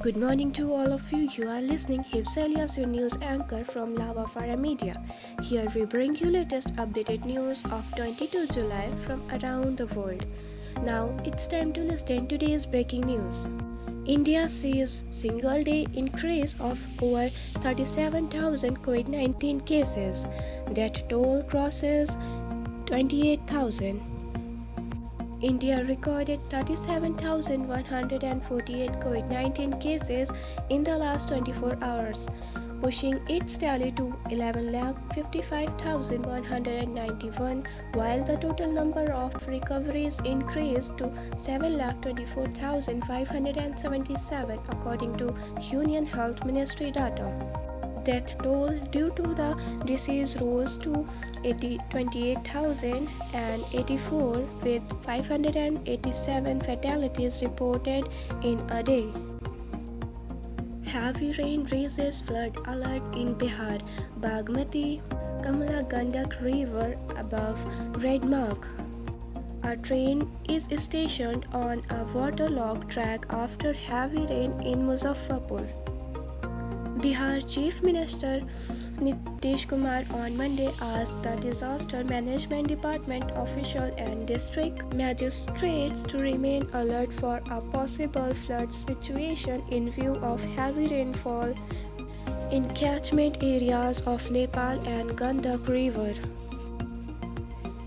Good morning to all of you. You are listening Hipselias, your news anchor from Lava Fara Media. Here we bring you latest updated news of 22 July from around the world. Now it's time to listen today's breaking news. India sees single day increase of over 37,000 COVID-19 cases. That toll crosses 28,000. India recorded 37,148 COVID-19 cases in the last 24 hours, pushing its tally to 11,55,191, while the total number of recoveries increased to 7,24,577 according to Union Health Ministry data. Death toll due to the disease rose to 28,084 with 587 fatalities reported in a day. Heavy rain raises flood alert in Bihar. Bagmati Kamala Gandak River above red mark. A train is stationed on a waterlogged track after heavy rain in Muzaffarpur. Bihar Chief Minister Nitish Kumar on Monday asked the Disaster Management Department officials and district magistrates to remain alert for a possible flood situation in view of heavy rainfall in catchment areas of Nepal and Gandak River.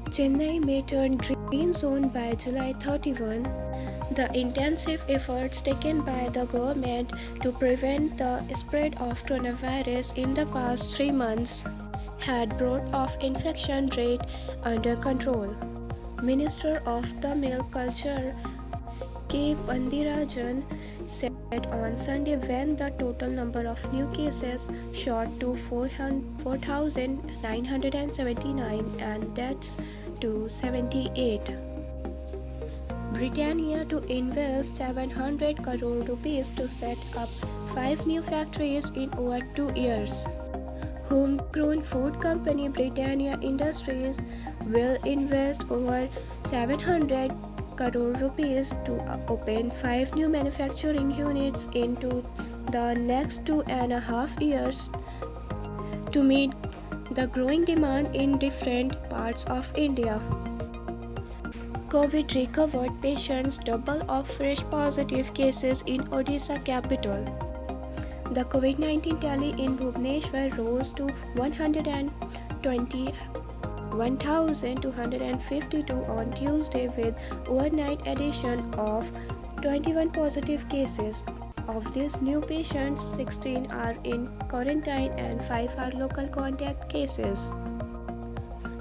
Chennai may turn green zone by July 31. The intensive efforts taken by the government to prevent the spread of coronavirus in the past 3 months had brought off infection rate under control. Minister of Tamil Culture K. Pandirajan said on Sunday when the total number of new cases shot to 4,979 and deaths to 78. Britannia to invest 700 crore rupees to set up 5 new factories in over 2 years. Homegrown food company Britannia Industries will invest over 700 crore rupees to open 5 new manufacturing units into the next 2.5 years to meet the growing demand in different parts of India. COVID recovered patients double of fresh positive cases in Odisha capital. The COVID-19 tally in Bhubaneswar rose to 121,252 on Tuesday with overnight addition of 21 positive cases. Of these new patients, 16 are in quarantine and 5 are local contact cases.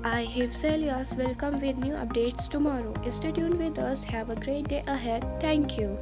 I, Hipselias, will come with new updates tomorrow. Stay tuned with us. Have a great day ahead. Thank you.